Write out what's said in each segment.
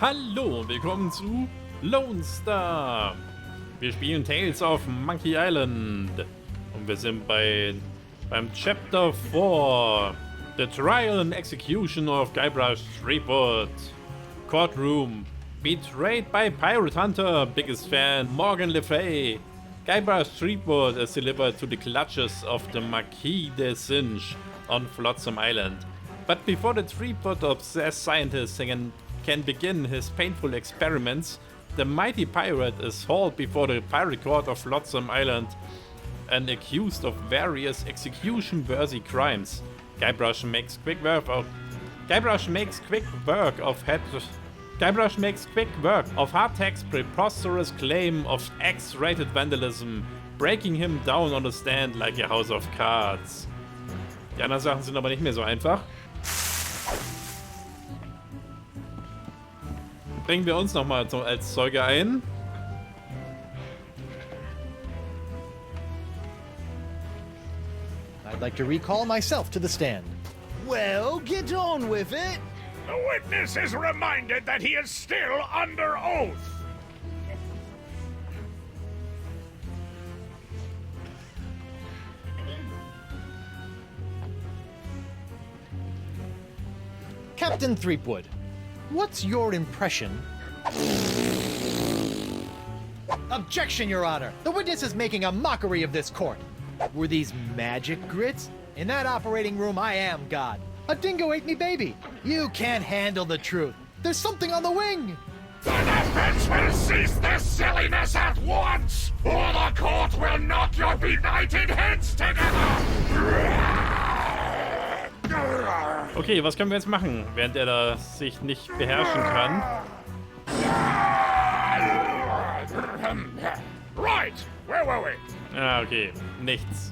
Hallo, willkommen zu Lone Star. Wir spielen Tales of Monkey Island. Und wir sind beim Chapter 4. The Trial and Execution of Guybrush Threepwood. Courtroom. Betrayed by pirate hunter, biggest fan, Morgan Le Fay. Guybrush Threepwood is delivered to the clutches of the Marquis de Singe on Flotsam Island. But before the Threepwood-obsessed scientist can begin his painful experiments, the mighty pirate is hauled before the pirate court of Flotsam Island and accused of various execution-worthy crimes. Guybrush makes quick work of Hardtack's preposterous claim of X-rated vandalism, breaking him down on the stand like a house of cards. Die anderen Sachen sind aber nicht mehr so einfach. Bringen wir uns nochmal als Zeuge ein. I'd like to recall myself to the stand. Well, get on with it. The witness is reminded that he is still under oath. Captain Threepwood, what's your impression? Objection, Your Honor! The witness is making a mockery of this court. Were these magic grits? In that operating room, I am God. A dingo ate me baby. You can't handle the truth. There's something on the wing. The defense will cease this silliness at once, or the court will knock your benighted heads together. Okay, was können wir jetzt machen, während er da sich nicht beherrschen kann? Right, where were we? Ah, okay, nichts.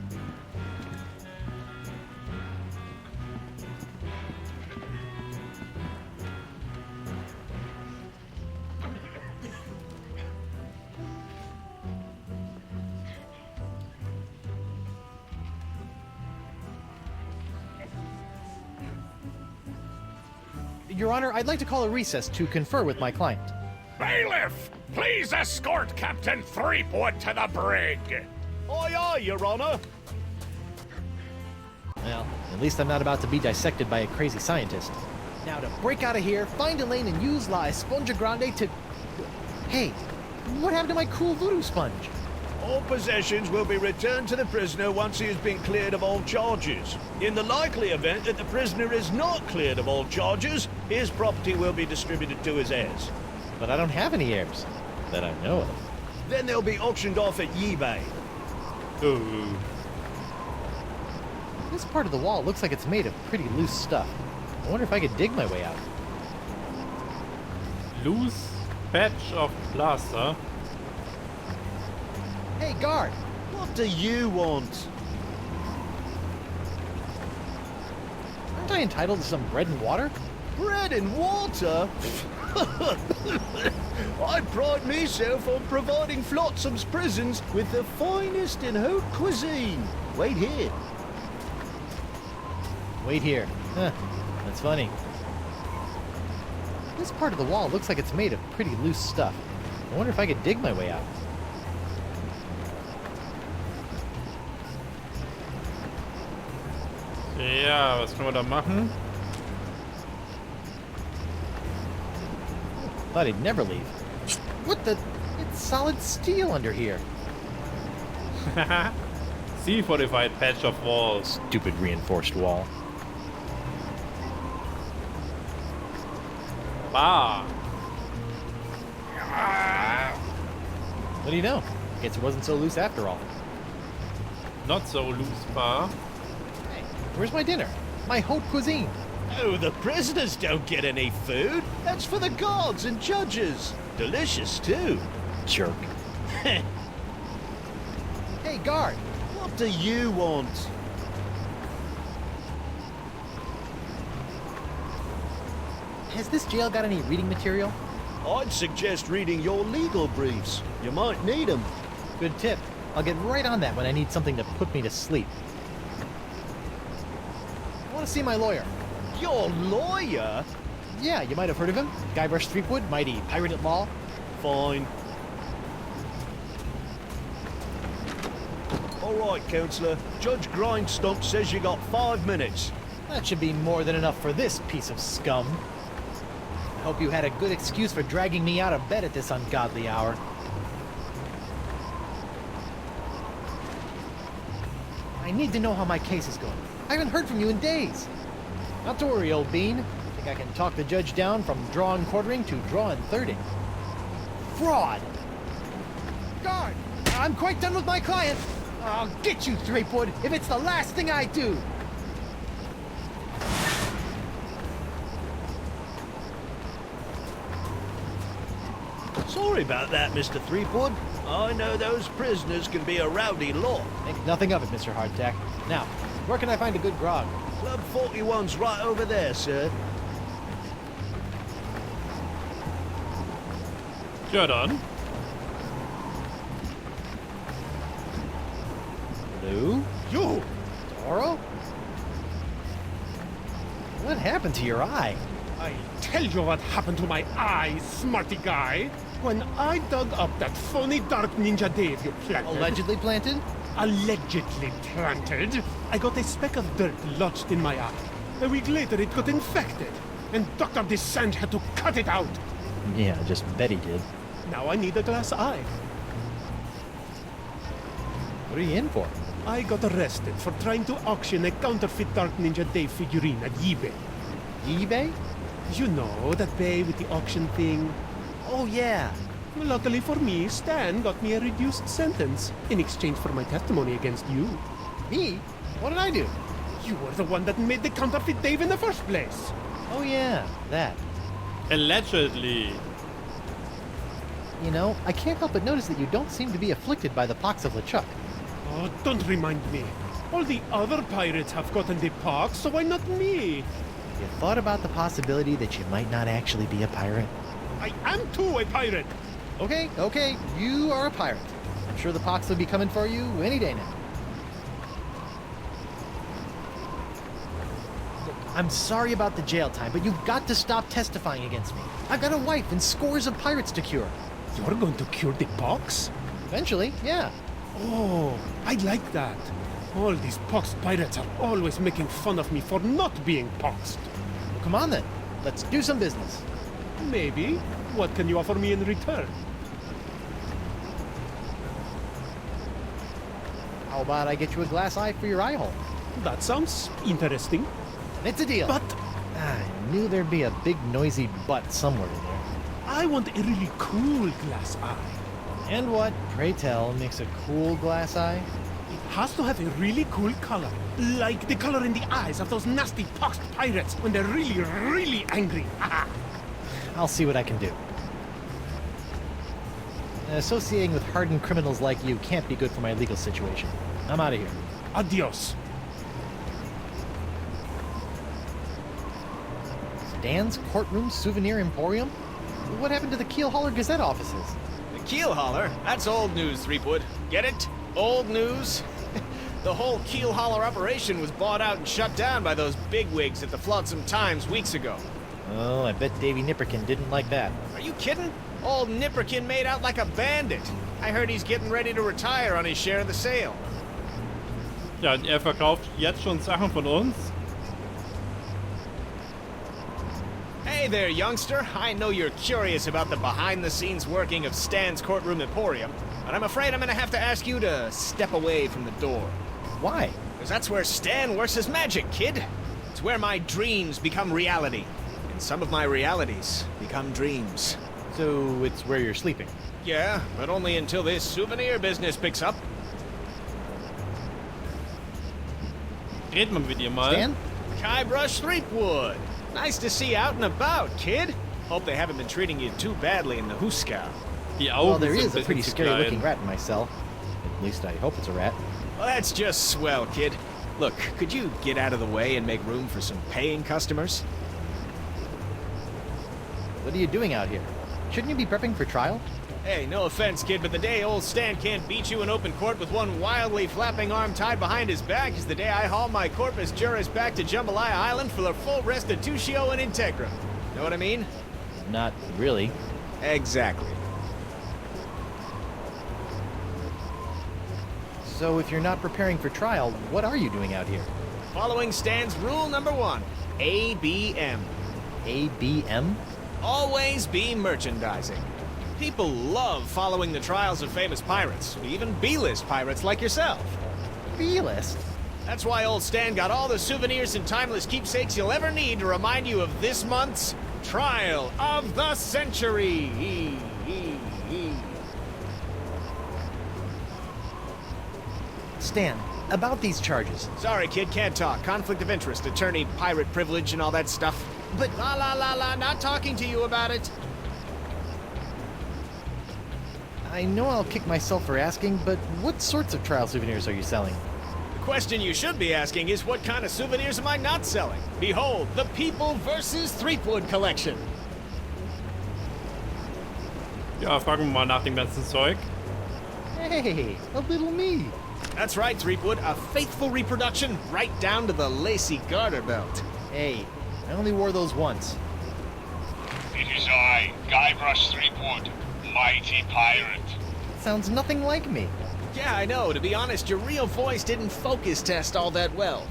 Your Honor, I'd like to call a recess to confer with my client. Bailiff, please escort Captain Threepwood to the brig. Aye, aye, Your Honor. Well, at least I'm not about to be dissected by a crazy scientist. Now to break out of here, find a lane and use La Esponja Grande to... Hey, what happened to my cool voodoo sponge? All possessions will be returned to the prisoner once he has been cleared of all charges. In the likely event that the prisoner is not cleared of all charges, his property will be distributed to his heirs. But I don't have any heirs that I know of. Then they'll be auctioned off at eBay. Ooh. This part of the wall looks like it's made of pretty loose stuff. I wonder if I could dig my way out. Loose patch of plaster. Hey, guard! What do you want? Aren't I entitled to some bread and water? Bread and water? I pride myself on providing Flotsam's prisons with the finest in haute cuisine. Wait here. Wait here. Huh, that's funny. This part of the wall looks like it's made of pretty loose stuff. I wonder if I could dig my way out. Ja, was können wir da machen? Thought he'd never leave. What the? It's solid steel under here. C-fortified patch of walls. Stupid reinforced wall. Bar. What do you know? Guess it wasn't so loose after all. Not so loose bar. Hey, where's my dinner? My haute cuisine. Oh, the prisoners don't get any food. That's for the guards and judges. Delicious, too. Jerk. Hey, guard! What do you want? Has this jail got any reading material? I'd suggest reading your legal briefs. You might need them. Good tip. I'll get right on that when I need something to put me to sleep. I want to see my lawyer. Your lawyer? Yeah, you might have heard of him. Guybrush Threepwood, mighty pirate at law. Fine. All right, Counselor. Judge Grindstump says you got 5 minutes. That should be more than enough for this piece of scum. I hope you had a good excuse for dragging me out of bed at this ungodly hour. I need to know how my case is going. I haven't heard from you in days. Not to worry, old bean. I think I can talk the judge down from draw and quartering to draw and thirding. Fraud! Guard! I'm quite done with my client. I'll get you, Threepwood, if it's the last thing I do. Sorry about that, Mr. Threepwood. I know those prisoners can be a rowdy lot. Think nothing of it, Mr. Hardtack. Now, where can I find a good grog? Club 41's right over there, sir. Ja dann. Lou? You! Toro? What happened to your eye? I tell you what happened to my eye, smarty guy. When I dug up that phony dark ninja Dave you planted... Allegedly planted? Allegedly planted, I got a speck of dirt lodged in my eye. A week later it got infected, and Dr. Descent had to cut it out. Yeah, just bet he did. Now I need a glass eye. What are you in for? I got arrested for trying to auction a counterfeit Dark Ninja Dave figurine at eBay. eBay? You know, that bay with the auction thing. Oh, yeah. Luckily for me, Stan got me a reduced sentence in exchange for my testimony against you. Me? What did I do? You were the one that made the counterfeit Dave in the first place. Oh, yeah, that. Allegedly. You know, I can't help but notice that you don't seem to be afflicted by the pox of LeChuck. Oh, don't remind me. All the other pirates have gotten the pox, so why not me? You thought about the possibility that you might not actually be a pirate? I am too a pirate. Okay, you are a pirate. I'm sure the pox will be coming for you any day now. Look, I'm sorry about the jail time, but you've got to stop testifying against me. I've got a wife and scores of pirates to cure. You're going to cure the pox? Eventually, yeah. Oh, I like that. All these poxed pirates are always making fun of me for not being poxed. Well, come on then. Let's do some business. Maybe. What can you offer me in return? How about I get you a glass eye for your eye hole? That sounds interesting. And it's a deal. But I knew there'd be a big noisy butt somewhere in there. I want a really cool glass eye. And what, pray tell, makes a cool glass eye? It has to have a really cool color. Like the color in the eyes of those nasty poxed pirates when they're really, really angry. I'll see what I can do. Associating with hardened criminals like you can't be good for my legal situation. I'm out of here. Adios. Stan's Courtroom Souvenir Emporium? What happened to the Keel Hauler Gazette offices? The Keel Hauler? That's old news, Threepwood. Get it? Old news? The whole Keel Hauler operation was bought out and shut down by those bigwigs at the Flotsam Times weeks ago. Oh, I bet Davy Nipperkin didn't like that. Are you kidding? Old Nipperkin made out like a bandit. I heard he's getting ready to retire on his share of the sale. Ja, und er verkauft jetzt schon Sachen von uns. Hey there, youngster. I know you're curious about the behind-the-scenes working of Stan's Courtroom Emporium, but I'm afraid I'm gonna have to ask you to step away from the door. Why? Because that's where Stan works his magic, kid. It's where my dreams become reality. And some of my realities become dreams. So it's where you're sleeping. Yeah, but only until this souvenir business picks up. Red man mit ihr mal. Stan? Guybrush Threepwood. Nice to see you out and about, kid. Hope they haven't been treating you too badly in the Huska. Die Augen Well, there sind is a ein pretty bisschen zu scary-looking klein. rat in my cell. At least I hope it's a rat. Well, that's just swell, kid. Look, could you get out of the way and make room for some paying customers? What are you doing out here? Shouldn't you be prepping for trial? Hey, no offense, kid, but the day old Stan can't beat you in open court with one wildly flapping arm tied behind his back is the day I haul my corpus juris back to Jambalaya Island for a full rest of Tushio and Integra. Know what I mean? Not really. Exactly. So if you're not preparing for trial, what are you doing out here? Following stands rule number 1, ABM. ABM? Always be merchandising. People love following the trials of famous pirates, even B-list pirates like yourself. B-list? That's why old Stan got all the souvenirs and timeless keepsakes you'll ever need to remind you of this month's Trial of the Century. Stan, about these charges. Sorry, kid, can't talk. Conflict of interest, attorney, pirate privilege, and all that stuff. But La, not talking to you about it. I know I'll kick myself for asking, but what sorts of trial souvenirs are you selling? The question you should be asking is what kind of souvenirs am I not selling? Behold, the People vs. Threepwood collection. Ja, fragen wir mal nach dem ganzen Zeug. Hey, a little me. That's right, Threepwood, a faithful reproduction right down to the lacy garter belt. Hey, I only wore those once. It is I, Guybrush Threepwood, mighty pirate. Sounds nothing like me. Yeah, I know. To be honest, your real voice didn't focus test all that well.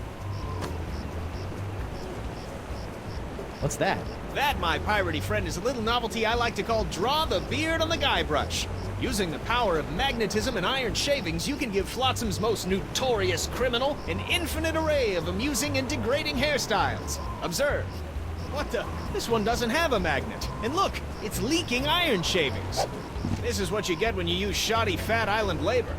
What's that? That, my piratey friend, is a little novelty I like to call Draw the Beard on the Guybrush. Using the power of magnetism and iron shavings, you can give Flotsam's most notorious criminal an infinite array of amusing and degrading hairstyles. Observe. What the? This one doesn't have a magnet. And look, it's leaking iron shavings. This is what you get when you use shoddy Fat Island labor.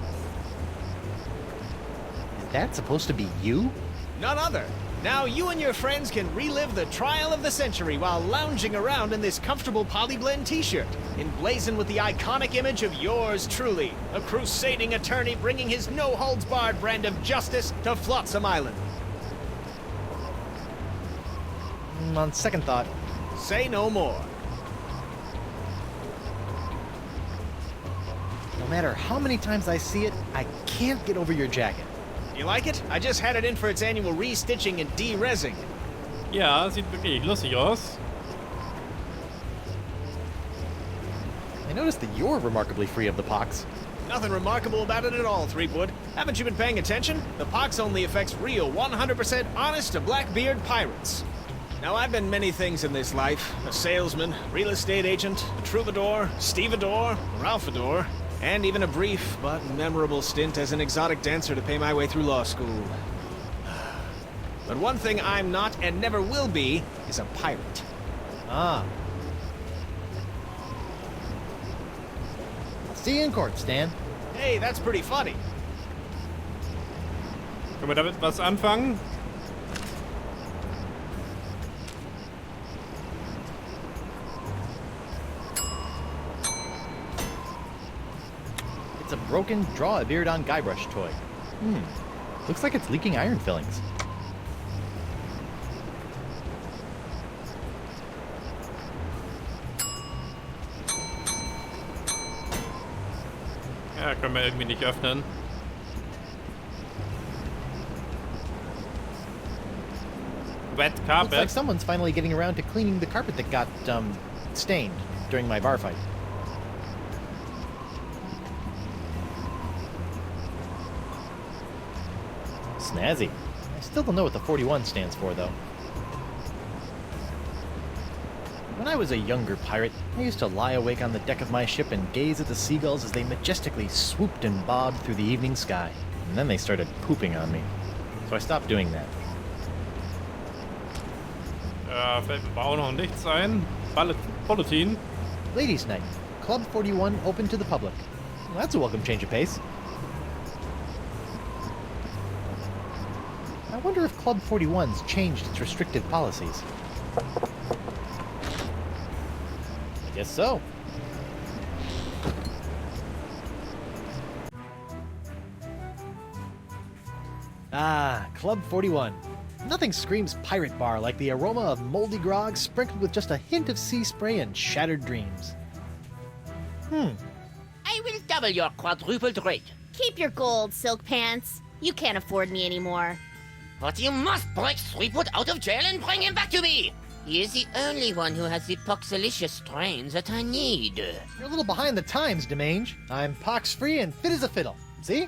Is that supposed to be you? None other. Now you and your friends can relive the trial of the century while lounging around in this comfortable polyblend t-shirt, emblazoned with the iconic image of yours truly, a crusading attorney bringing his no-holds-barred brand of justice to Flotsam Island. On second thought, Say no more. no matter how many times I see it, I can't get over your jacket. You like it? I just had it in for its annual restitching and de-rezzing. Ja, sieht wirklich lustig aus. I noticed that you're remarkably free of the pox. Nothing remarkable about it at all, Threepwood. Haven't you been paying attention? The pox only affects real, 100% honest to Blackbeard pirates. Now, I've been many things in this life. A salesman, real estate agent, a troubadour, stevedore, Ralphador, and even a brief but memorable stint as an exotic dancer to pay my way through law school. But one thing I'm not and never will be is a pirate. Ah. See you in court, Stan. Hey, that's pretty funny. Können wir damit was anfangen? It's a broken Draw a Beard on Guybrush toy. Looks like it's leaking iron fillings. Ja, können wir irgendwie nicht öffnen. Wet Looks like carpet. someone's finally getting around to cleaning the carpet that got, stained during my bar fight. Snazzy. I still don't know what the 41 stands for, though. When I was a younger pirate, I used to lie awake on the deck of my ship and gaze at the seagulls as they majestically swooped and bobbed through the evening sky. And then they started pooping on me. So I stopped doing that. Fällt mir auch noch nichts ein. Bulletin. Ladies' Night. Club 41 open to the public. Well, that's a welcome change of pace. I wonder if Club 41's changed its restrictive policies. I guess so. Ah, Club 41. Nothing screams pirate bar like the aroma of moldy grog sprinkled with just a hint of sea spray and shattered dreams. I will double your quadrupled rate. Keep your gold, Silk Pants. You can't afford me anymore. But you must break Threepwood out of jail and bring him back to me. He is the only one who has the poxalicious strains that I need. You're a little behind the times, Demange. I'm pox-free and fit as a fiddle. See?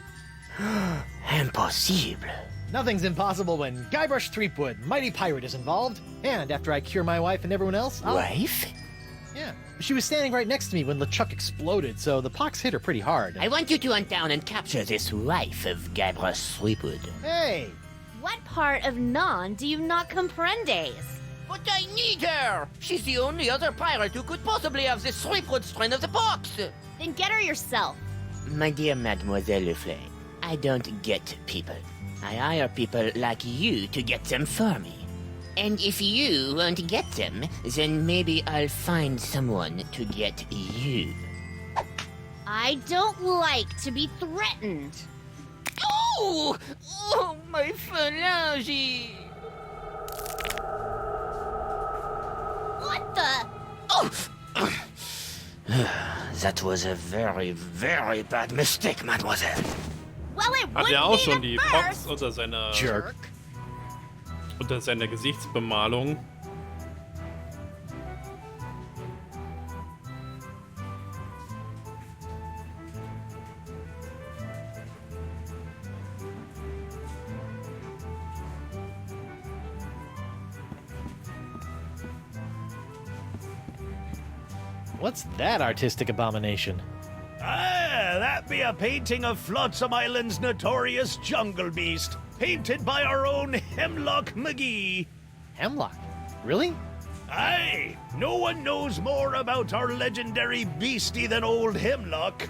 Impossible. Nothing's impossible when Guybrush Threepwood, mighty pirate, is involved. And after I cure my wife and everyone else, I'll... Wife? Yeah. She was standing right next to me when LeChuck exploded, so the pox hit her pretty hard. I want you to hunt down and capture this wife of Guybrush Threepwood. Hey! What part of non do you not comprendes? But I need her! She's the only other pirate who could possibly have the Threepwood strain of the pox! Then get her yourself. My dear Mademoiselle Leflay, I don't get people. I hire people like you to get them for me. And if you won't get them, then maybe I'll find someone to get you. I don't like to be threatened. Oh! Oh, my phalange! What the? Oh! That was a very, very bad mistake, mademoiselle. Well, it Hat wouldn't er auch be schon at die first. Pox Jerk. unter seiner Gesichtsbemalung. What's that artistic abomination? Ah, that be a painting of Flotsam Island's notorious jungle beast, painted by our own Hemlock McGee. Hemlock? Really? Aye, no one knows more about our legendary beastie than old Hemlock.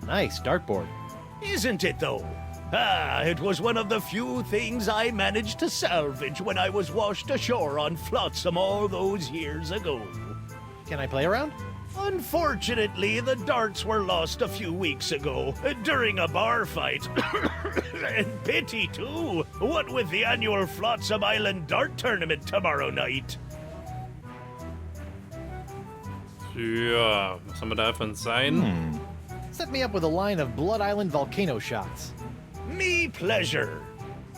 Nice dartboard. Isn't it, though? Ah, it was one of the few things I managed to salvage when I was washed ashore on Flotsam all those years ago. Can I play around? Unfortunately, the darts were lost a few weeks ago during a bar fight. And pity, too, what with the annual Flotsam Island Dart Tournament tomorrow night. Ja, was haben wir da für ein Sein? Set me up with a line of Blood Island volcano shots. Me pleasure.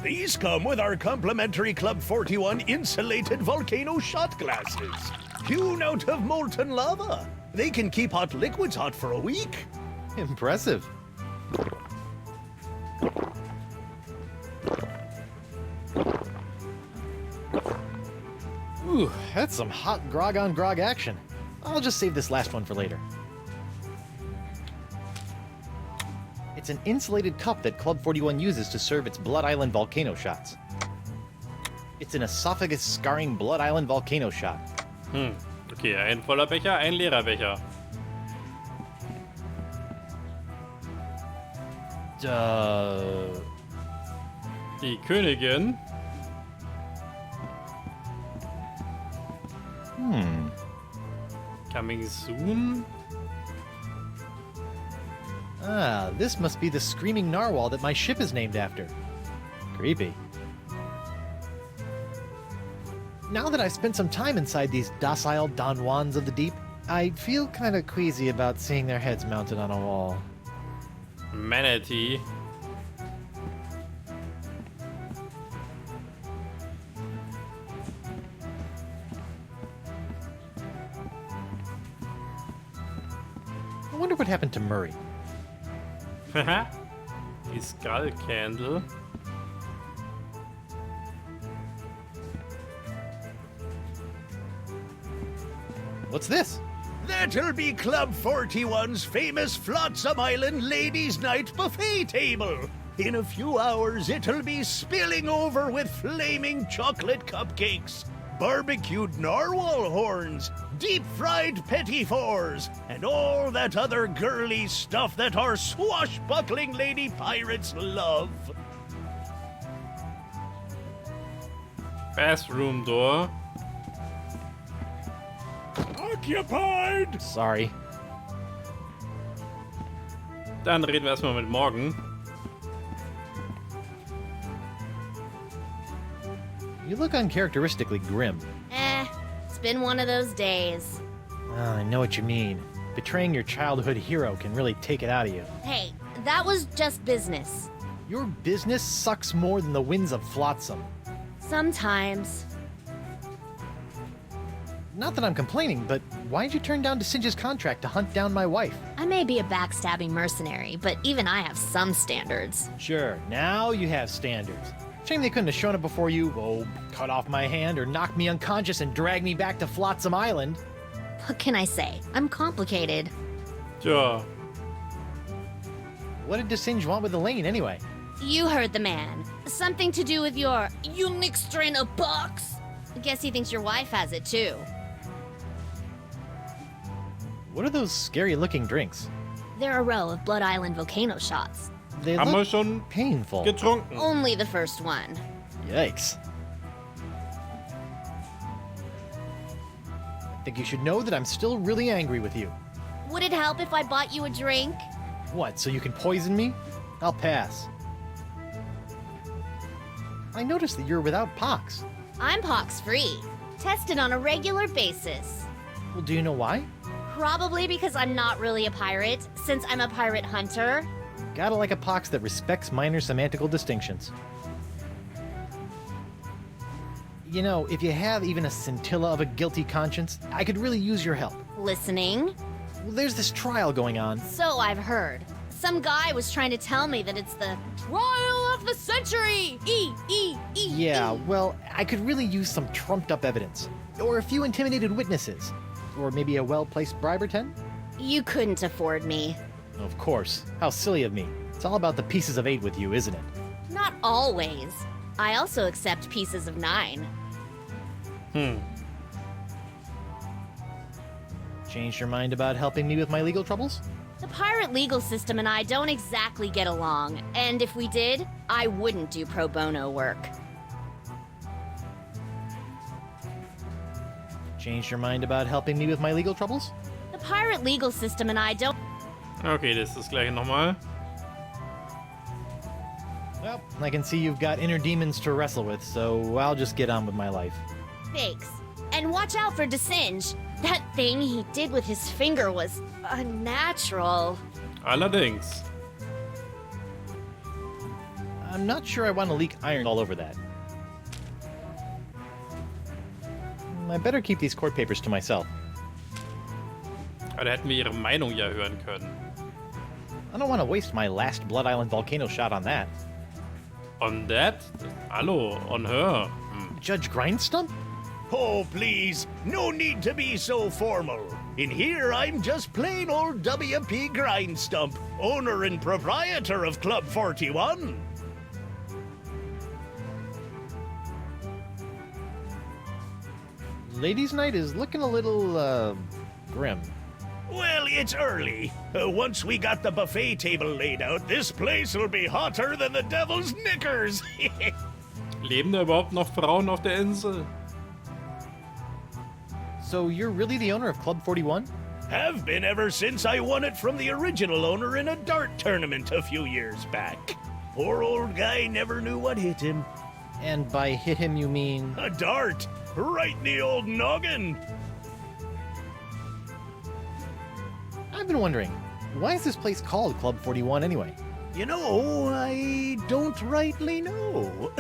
These come with our complimentary Club 41 insulated volcano shot glasses. Hewn out of molten lava. They can keep hot liquids hot for a week. Impressive. Ooh, that's some hot grog on grog action. I'll just save this last one for later. It's an insulated cup that Club 41 uses to serve its Blood Island volcano shots. It's an esophagus-scarring Blood Island volcano shot. Okay, ein voller Becher, ein leerer Becher. Die Königin. Coming soon? Ah, this must be the screaming narwhal that my ship is named after. Creepy. Now that I've spent some time inside these docile Don Juans of the deep, I feel kind of queasy about seeing their heads mounted on a wall. Manatee. I wonder what happened to Murray. Haha. Die Skull Candle. What's this? That'll be Club 41's famous Flotsam Island Ladies' Night buffet table. In a few hours, it'll be spilling over with flaming chocolate cupcakes, barbecued narwhal horns, deep-fried petit fours, and all that other girly stuff that our swashbuckling lady pirates love. Bathroom door. Occupied! Sorry. Dann reden wir erstmal mit Morgan. You look uncharacteristically grim. It's been one of those days. I know what you mean. Betraying your childhood hero can really take it out of you. Hey, that was just business. Your business sucks more than the winds of Flotsam. Sometimes. Not that I'm complaining, but why'd you turn down Singe's contract to hunt down my wife? I may be a backstabbing mercenary, but even I have some standards. Sure, now you have standards. Shame they couldn't have shown up before you, cut off my hand or knock me unconscious and drag me back to Flotsam Island. What can I say? I'm complicated. Tja, What did DeSinge want with Elaine anyway? You heard the man. Something to do with your unique strain of box. Guess he thinks your wife has it too. What are those scary-looking drinks? They're a row of Blood Island volcano shots. They haben wir look schon painful. getrunken. Only the first one. Yikes. I think you should know that I'm still really angry with you. Would it help if I bought you a drink? What, so you can poison me? I'll pass. I noticed that you're without pox. I'm pox-free. Tested on a regular basis. Well, do you know why? Probably because I'm not really a pirate, since I'm a pirate hunter. Gotta like a pox that respects minor semantical distinctions. You know, if you have even a scintilla of a guilty conscience, I could really use your help. Listening? Well, there's this trial going on. So I've heard. Some guy was trying to tell me that it's the trial of the century! Yeah, well, I could really use some trumped-up evidence. Or a few intimidated witnesses. Or maybe a well-placed bribe or 10? You couldn't afford me. Of course. How silly of me. It's all about the pieces of 8 with you, isn't it? Not always. I also accept pieces of 9. Changed your mind about helping me with my legal troubles? The pirate legal system and I don't exactly get along, and if we did, I wouldn't do pro bono work. Changed your mind about helping me with my legal troubles? The pirate legal system and I don't... Okay, das ist das gleiche nochmal. Well, I can see you've got inner demons to wrestle with, so I'll just get on with my life. Thanks. And watch out for DeSinge. That thing he did with his finger was unnatural. Allerdings. I'm not sure I want to leak iron all over that. I better keep these court papers to myself. Aber da hätten wir ihre Meinung ja hören können. I don't want to waste my last Blood Island volcano shot on that. On that? Hallo, on her. Judge Grindstump? Oh, please, no need to be so formal. In here, I'm just plain old W.P. Grindstump, owner and proprietor of Club 41. Ladies' night is looking a little, grim. Well, it's early. Once we got the buffet table laid out, this place will be hotter than the devil's knickers. Leben da überhaupt noch Frauen auf der Insel? So you're really the owner of Club 41? Have been ever since I won it from the original owner in a dart tournament a few years back. Poor old guy never knew what hit him. And by hit him you mean... A dart! Right in the old noggin! I've been wondering, why is this place called Club 41 anyway? You know, I don't rightly know.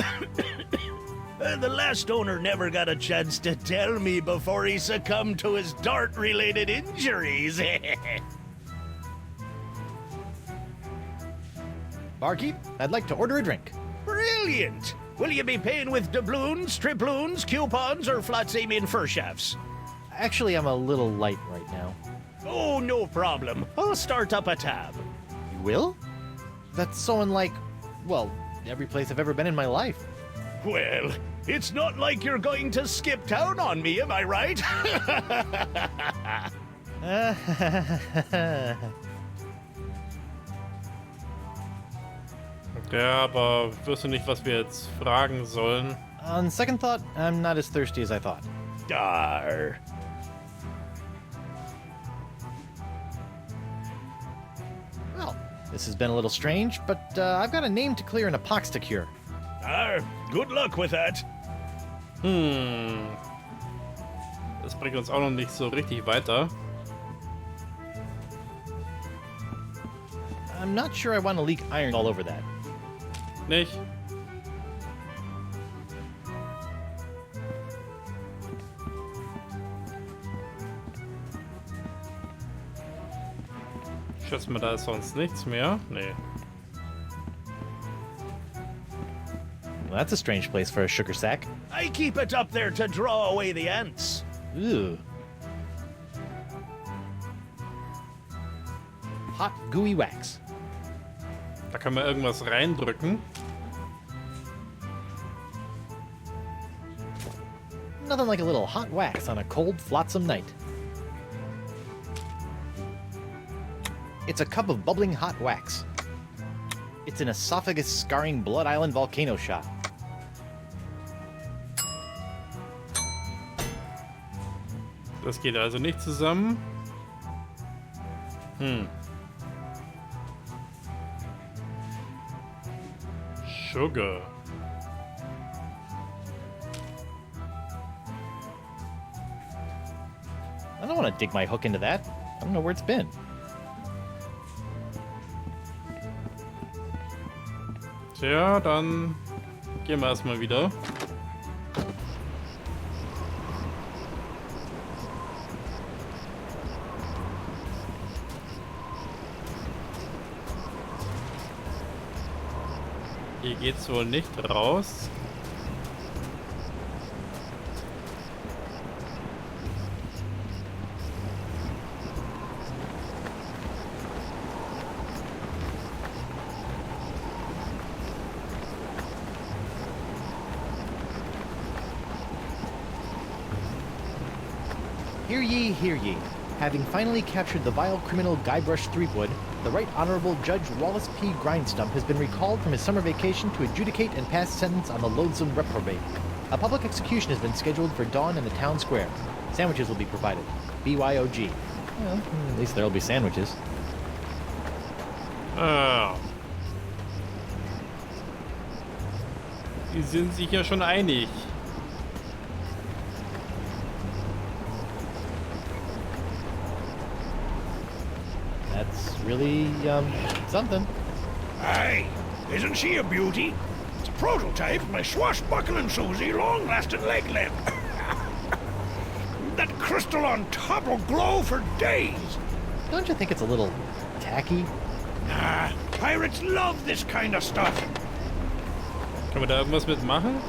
The last owner never got a chance to tell me before he succumbed to his dart-related injuries. Barkeep, I'd like to order a drink. Brilliant! Will you be paying with doubloons, triploons, coupons, or flat-seaming fur-shafts? Actually, I'm a little light right now. Oh, no problem. I'll start up a tab. You will? That's so unlike, well, every place I've ever been in my life. Well, it's not like you're going to skip town on me, am I right? Ja, aber wirst du nicht, was wir jetzt fragen sollen? On second thought, I'm not as thirsty as I thought. Dar. Well, this has been a little strange, but I've got a name to clear and a pox to cure. Good luck with that. Das bringt uns auch noch nicht so richtig weiter. I'm not sure I want to leak iron all over that. Nicht? schätze mal, da ist sonst nichts mehr. Nee. Well, that's a strange place for a sugar sack. I keep it up there to draw away the ants. Ew. Hot, gooey wax. Da kann man irgendwas reindrücken. Nothing like a little hot wax on a cold, flotsam night. It's a cup of bubbling hot wax. It's an esophagus-scarring Blood Island volcano shot. Das geht also nicht zusammen. Sugar. I don't want to dig my hook into that. I don't know where it's been. Tja, dann gehen wir erstmal wieder. Hier geht's wohl nicht raus. Hear ye, hear ye. Having finally captured the vile criminal Guybrush Threepwood, the Right Honorable Judge Wallace P. Grindstump has been recalled from his summer vacation to adjudicate and pass sentence on the loathsome reprobate. A public execution has been scheduled for dawn in the town square. Sandwiches will be provided. BYOG. Well, at least there'll be sandwiches. Ah. Die sind sich ja schon einig. That's really, something. Aye, isn't she a beauty? It's a prototype of my swashbuckling Susie long-lasting leg lamp. That crystal on top will glow for days. Don't you think it's a little tacky? Nah, pirates love this kind of stuff. Kann man da irgendwas mitmachen?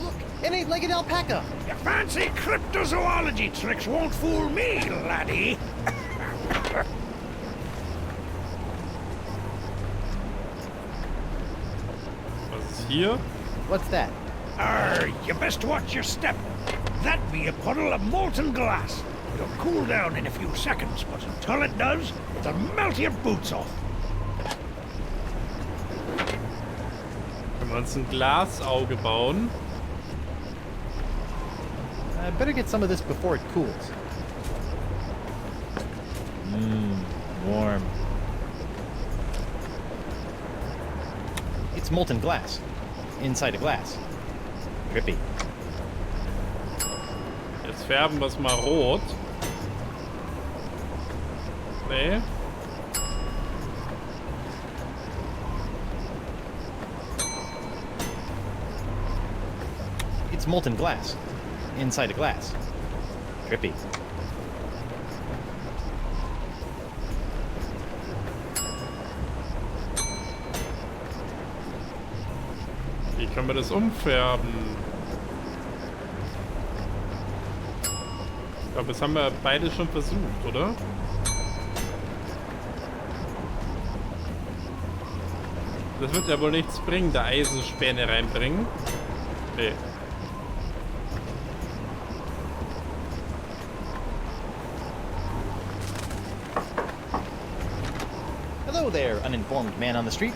Look, an eight-legged alpaca. Your fancy cryptozoology tricks won't fool me, laddie. Was ist hier? What's that? You best watch your step. That be a puddle of molten glass. It'll cool down in a few seconds, but until it does, it'll melt your boots off. Können wir uns ein Glasauge bauen? I better get some of this before it cools. Warm. It's molten glass. Inside a glass. Trippy. Jetzt färben wir es mal rot. Nee. It's molten glass. Inside a glass. Trippy. Wie können wir das umfärben? Ich glaube, das haben wir beide schon versucht, oder? Das wird ja wohl nichts bringen, da Eisenspäne reinbringen. Nee. Hello there, uninformed man on the street.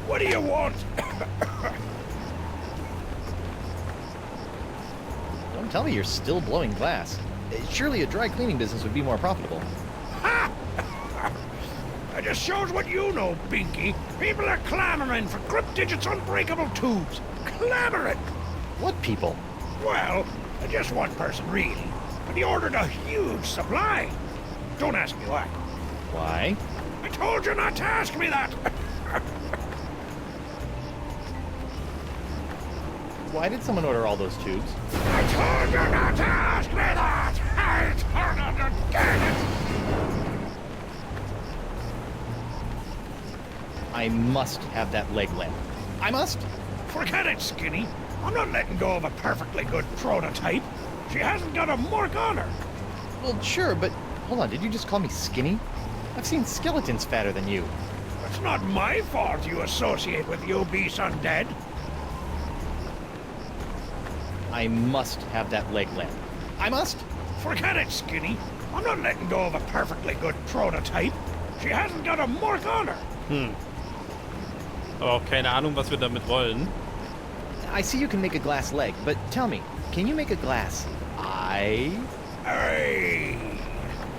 What do you want? Don't tell me you're still blowing glass. Surely a dry cleaning business would be more profitable. Ha! That just shows what you know, Binky. People are clamoring for Grip-Digit's unbreakable tubes. Clamoring! What people? Well, just one person, really. But he ordered a huge supply. Don't ask me why. Why? I told you not to ask me that. Why did someone order all those tubes? I told you not to ask me that. I told you to get it. I must have that leg lamp. I must? Forget it, Skinny. I'm not letting go of a perfectly good prototype. She hasn't got a mark on her. Well, sure, but hold on, did you just call me skinny? I've seen skeletons fatter than you. It's not my fault you associate with the obese undead. I must have that leg lamp. I must? Forget it, Skinny. I'm not letting go of a perfectly good prototype. She hasn't got a mark on her. Aber auch keine Ahnung, was wir damit wollen. I see you can make a glass leg, but tell me, can you make a glass eye? Aye.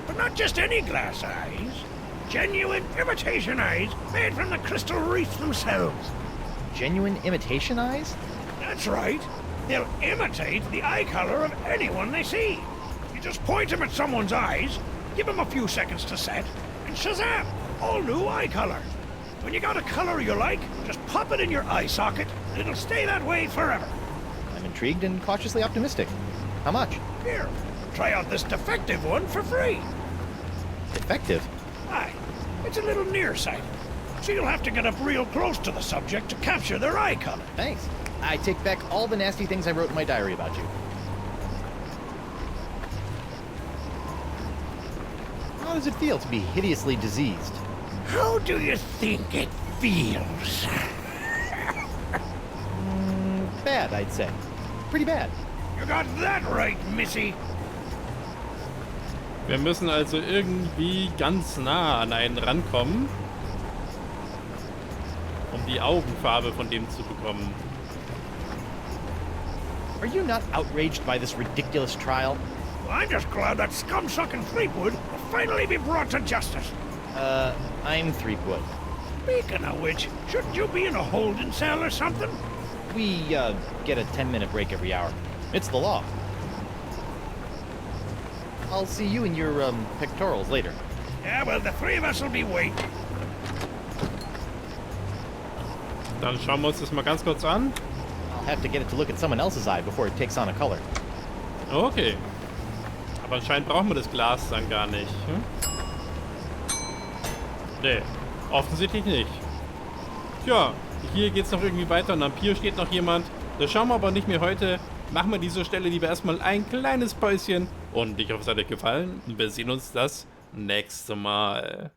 But not just any glass eyes. Genuine imitation eyes made from the crystal reefs themselves. Genuine imitation eyes? That's right. They'll imitate the eye color of anyone they see. You just point them at someone's eyes, give them a few seconds to set, and shazam! All new eye color. When you got a color you like, just pop it in your eye socket, and it'll stay that way forever. I'm intrigued and cautiously optimistic. How much? Here, try out this defective one for free. Effective? Aye, it's a little nearsighted, so you'll have to get up real close to the subject to capture their eye color. Thanks. I take back all the nasty things I wrote in my diary about you. How does it feel to be hideously diseased? How do you think it feels? Bad, I'd say. Pretty bad. You got that right, Missy. Wir müssen also irgendwie ganz nah an einen rankommen, um die Augenfarbe von dem zu bekommen. Are you not outraged by this ridiculous trial? I'm just glad that scum-sucking Threepwood will finally be brought to justice. I'm Threepwood. Speaking of which, shouldn't you be in a holding cell or something? We, get a 10-minute break every hour. It's the law. I'll see you in your, pectorals later. Yeah, well, the three of us will be waiting. Dann schauen wir uns das mal ganz kurz an. I'll have to get it to look at someone else's eye before it takes on a color. Okay. Aber anscheinend brauchen wir das Glas dann gar nicht. Nee, offensichtlich nicht. Tja, hier geht's noch irgendwie weiter und am Pier steht noch jemand. Das schauen wir aber nicht mehr heute. Machen wir an dieser Stelle lieber erstmal ein kleines Päuschen. Und ich hoffe, es hat euch gefallen. Wir sehen uns das nächste Mal.